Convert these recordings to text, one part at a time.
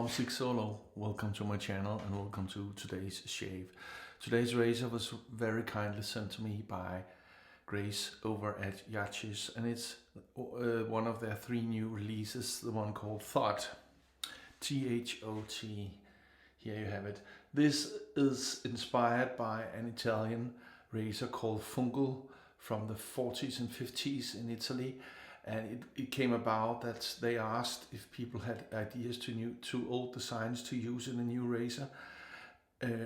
Sigsolo, welcome to my channel and welcome to today's shave. Today's razor was very kindly sent to me by Grace over at Yaqi's, and it's one of their 3 new releases, the one called Thot, T-H-O-T. Here you have it. This is inspired by an Italian razor called Fungal from the 40s and 50s in Italy. And it came about that they asked if people had ideas to old designs to use in a new razor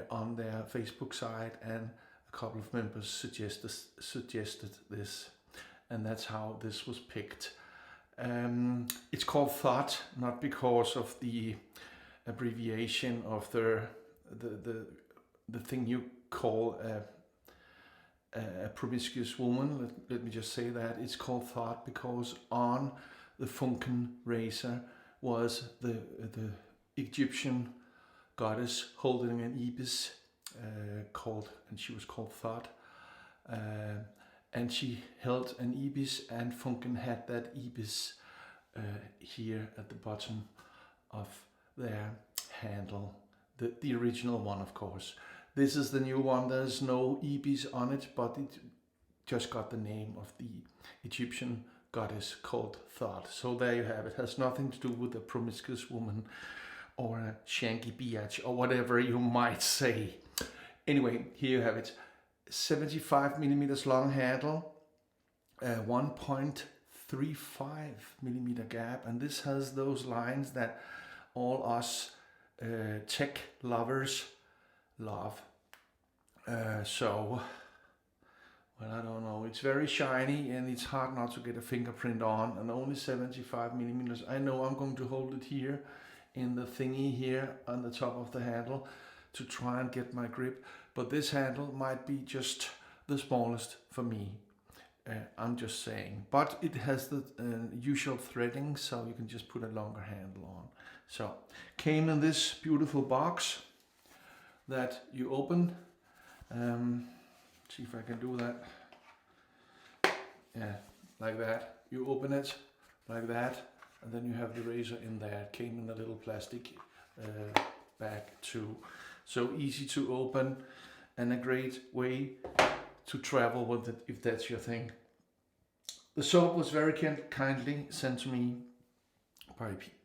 on their Facebook site, and a couple of members suggested this, and that's how this was picked. It's called Thot, not because of the abbreviation of the thing you call a promiscuous woman. Let me just say that it's called Thot because on the Funken razor was the Egyptian goddess holding an ibis and she was called Thot, and she held an ibis, and Funken had that ibis here at the bottom of their handle, the original one, of course. This is the new one. There's no ibis on it, but it just got the name of the Egyptian goddess called Thot. So there you have it. It has nothing to do with a promiscuous woman or a shanky biatch or whatever you might say. Anyway, here you have it. 75 millimeters long handle, 1.35 millimeter gap, and this has those lines that all us tech lovers love. Well, I don't know, it's very shiny and it's hard not to get a fingerprint on, and only 75 millimeters. I know I'm going to hold it here in the thingy here on the top of the handle to try and get my grip, but this handle might be just the smallest for me. I'm just saying, but it has the usual threading, so you can just put a longer handle on. So came in this beautiful box that you open. See if I can do that. Yeah, like that. You open it like that, and then you have the razor in there. It came in a little plastic bag too. So easy to open and a great way to travel with it if that's your thing. The soap was very kindly sent to me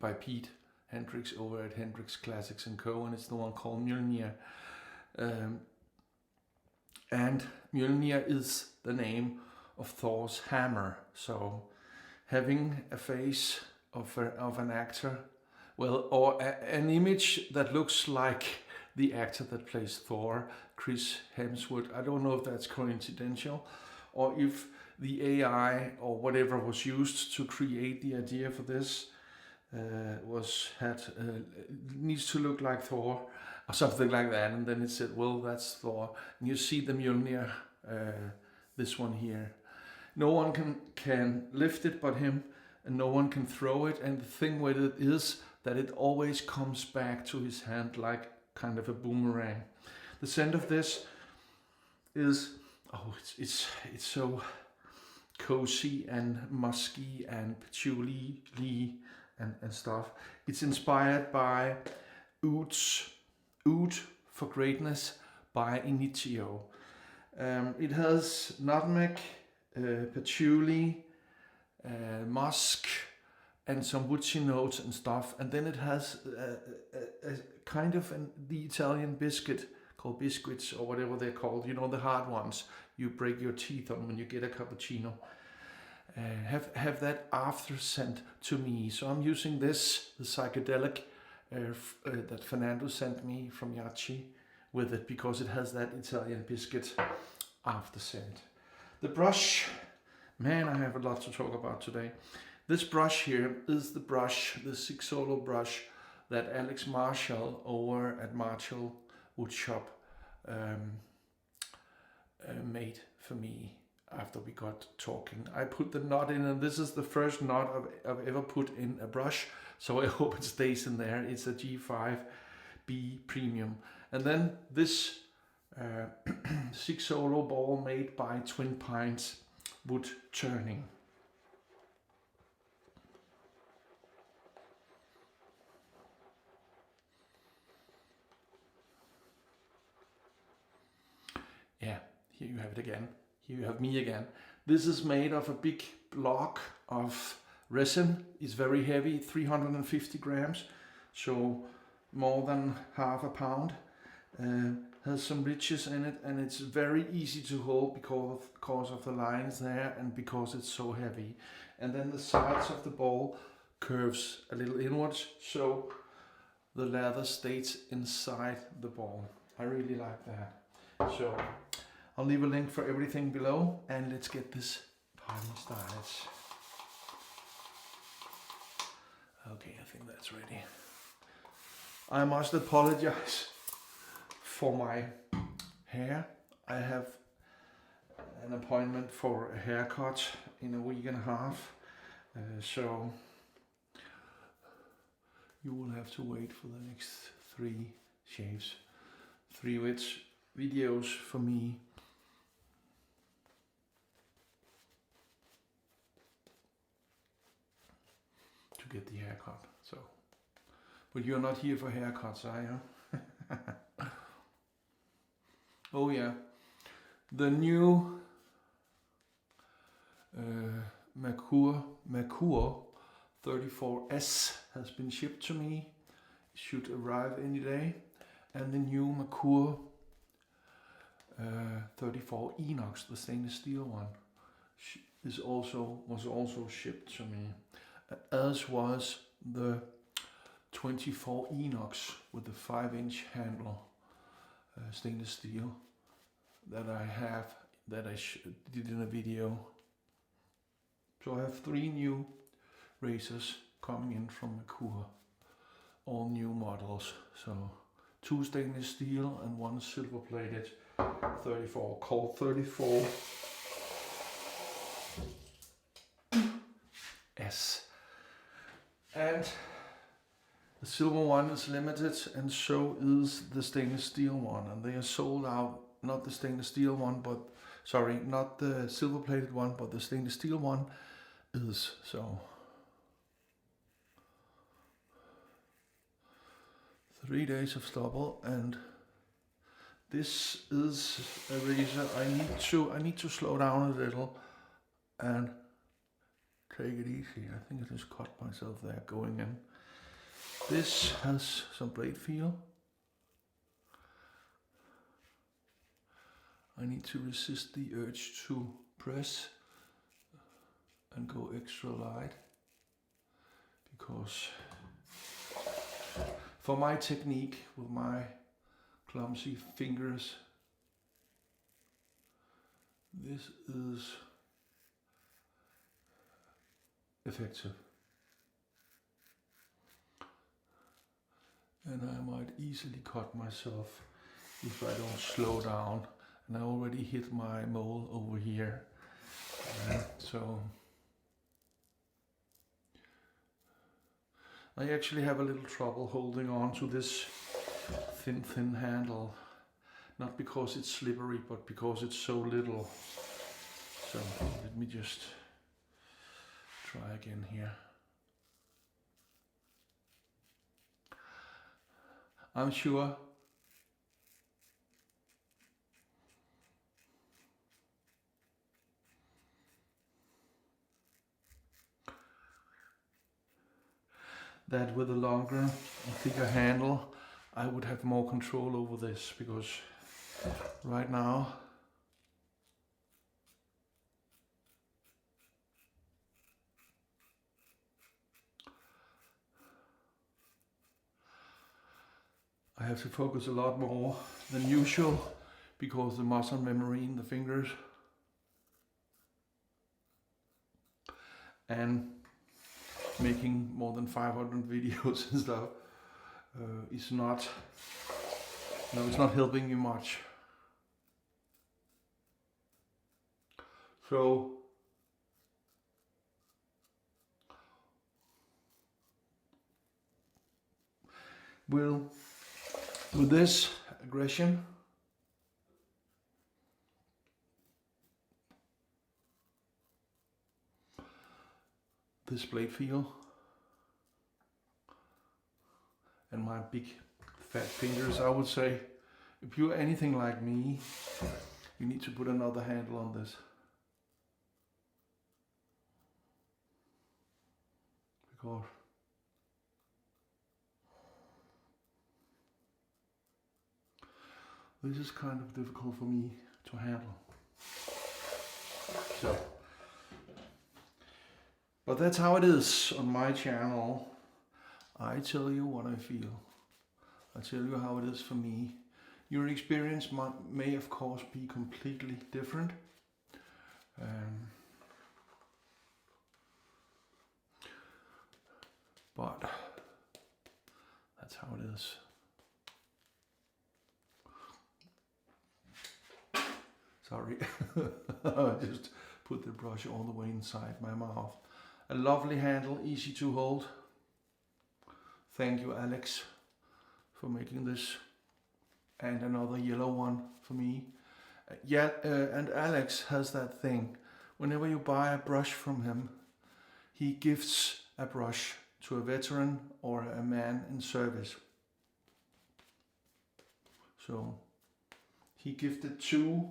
by Pete Hendrix over at Hendrix Classics & Co, and it's the one called Mjolnir. And Mjolnir is the name of Thor's hammer. So having a face of an actor, well, or an image that looks like the actor that plays Thor, Chris Hemsworth. I don't know if that's coincidental or if the AI or whatever was used to create the idea for this needs to look like Thor or something like that, and then it said, well, that's Thor. And you see the Mjolnir, this one here. No one can lift it but him, and no one can throw it, and the thing with it is that it always comes back to his hand like kind of a boomerang. The scent of this is, oh, it's so cozy and musky and patchouli and stuff. It's inspired by Oud for Greatness by Initio. It has nutmeg, patchouli, musk, and some woodsy notes and stuff. And then it has a kind of the Italian biscuit called biscuits or whatever they're called. You know, the hard ones you break your teeth on when you get a cappuccino. Have that after scent to me. So I'm using this, the Psychedelic that Fernando sent me from Yaqi with it, because it has that Italian biscuit after scent. The brush, man, I have a lot to talk about today. This brush here is the sigsolo brush that Alex Marshall over at MarshallMadeWoodShop made for me after we got talking. I put the knot in, and this is the first knot I've ever put in a brush, so I hope it stays in there. It's a G5B Premium. And then this sigsolo ball made by Twin Pines Woodturning. Yeah, here you have it again. Here you have me again. This is made of a big block of resin. It's very heavy, 350 grams, so more than half a pound. Has some ridges in it, and it's very easy to hold because of the lines there and because it's so heavy. And then the sides of the ball curves a little inwards, so the leather stays inside the ball. I really like that. So I'll leave a link for everything below, and let's get this party started. Okay, I think that's ready. I must apologize for my hair. I have an appointment for a haircut in a week and a half, so you will have to wait for the next 3 shaves, 3 videos for me. To get the haircut. So, but you're not here for haircuts, are you? Oh yeah, the new Merkur 34S has been shipped to me. It should arrive any day, and the new Merkur 34 Inox, the stainless steel one, was also shipped to me, as was the 24 Inox with the 5-inch handle, stainless steel, that I did in a video. So I have 3 new razors coming in from Merkur, all new models. So 2 stainless steel and 1 silver plated 34, called 34 S. And the silver one is limited, and so is the stainless steel one, and they are sold out. Not the stainless steel one, but sorry, not the silver plated one, but the stainless steel one is. So 3 days of stubble, and this is a razor I need to slow down a little and take it easy. I think I just cut myself there going in. This has some blade feel. I need to resist the urge to press and go extra light, because for my technique with my clumsy fingers, this is effective. And I might easily cut myself if I don't slow down. And I already hit my mole over here. So I actually have a little trouble holding on to this thin handle. Not because it's slippery, but because it's so little. So let me just try again here. I'm sure that with a longer and thicker handle I would have more control over this, because right now I have to focus a lot more than usual, because the muscle memory in the fingers and making more than 500 videos and stuff is not, it's not helping me much. So with this aggression, this blade feel, and my big fat fingers, I would say, if you're anything like me, You need to put another handle on this. Because this is kind of difficult for me to handle. So, but that's how it is on my channel. I tell you what I feel. I tell you how it is for me. Your experience may of course be completely different. But that's how it is. Sorry, I just put the brush all the way inside my mouth. A lovely handle, easy to hold. Thank you, Alex, for making this. And another yellow one for me. Yeah, and Alex has that thing. Whenever you buy a brush from him, he gifts a brush to a veteran or a man in service. So he gifted 2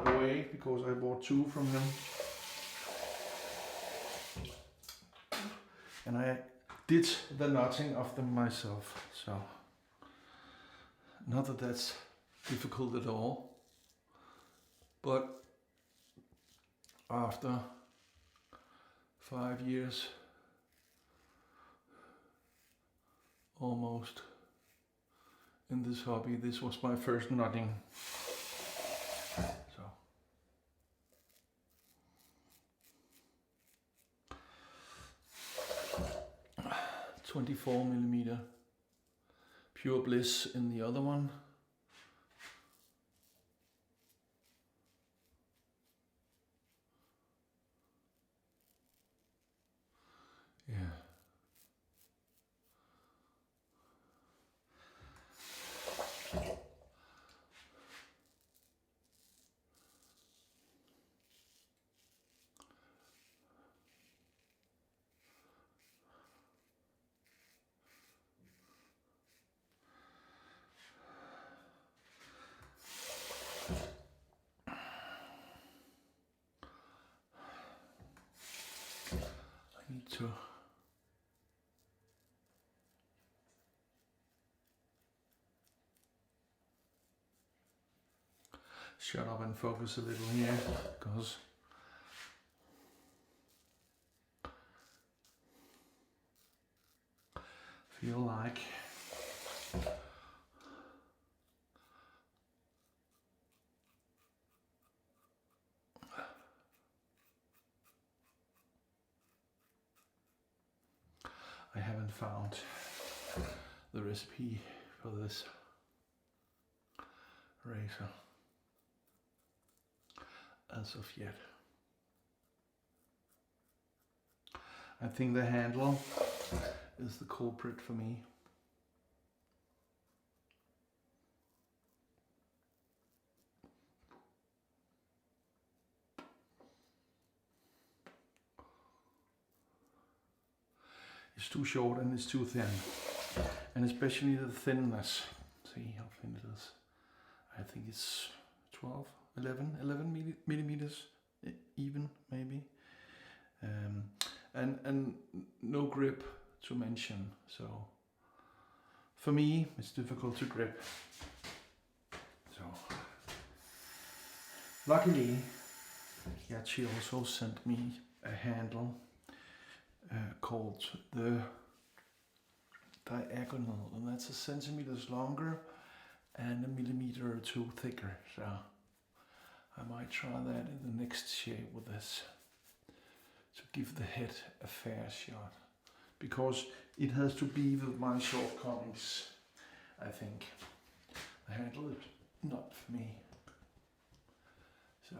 away because I bought 2 from him. And I did the knotting of them myself. So not that that's difficult at all, but after 5 years almost in this hobby, this was my first knotting. So 24mm Pure Bliss in the other one. Yeah. I need to shut up and focus a little here, because I feel like I haven't found the recipe for this razor as of yet. I think the handle is the culprit for me. It's too short and it's too thin, and especially the thinness. See how thin it is. I think it's 12, 11 millimeters even, maybe. And no grip to mention. So for me, it's difficult to grip. So luckily, Yaqi also sent me a handle called the diagonal, and that's a centimeters longer and a millimeter or 2 thicker. So I might try that in the next shape with this to give the head a fair shot, because it has to be with my shortcomings. I think the handle is not for me. So,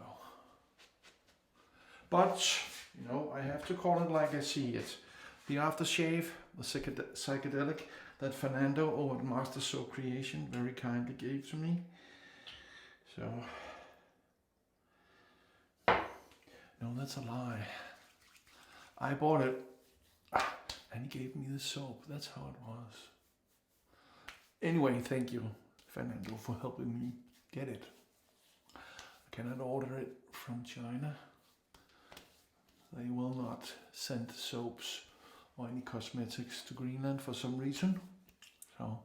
but you know, I have to call it like I see it. The aftershave, the psychedelic that Fernando over at Master Soap Creation very kindly gave to me. So, no, that's a lie. I bought it and he gave me the soap. That's how it was. Anyway, thank you, Fernando, for helping me get it. Cannot order it from China. They will not send soaps or any cosmetics to Greenland for some reason. So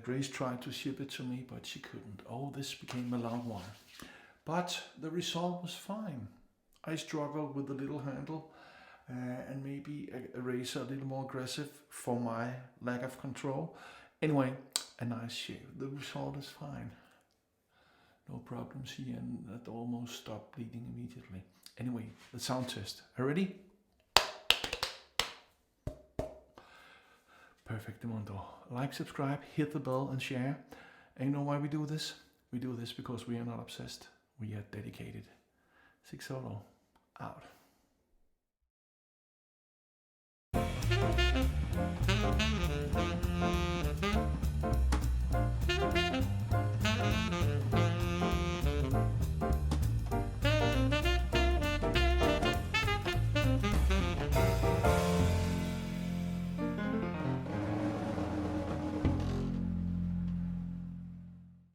Grace tried to ship it to me, but she couldn't. Oh, this became a long one. But the result was fine. I struggled with the little handle and maybe a razor a little more aggressive for my lack of control. Anyway, a nice shave. The result is fine. No problems here, and it almost stopped bleeding immediately. Anyway, the sound test. Are you ready? Perfectamundo. Like, subscribe, hit the bell and share. And you know why we do this? We do this because we are not obsessed. We are dedicated. Sigsolo out.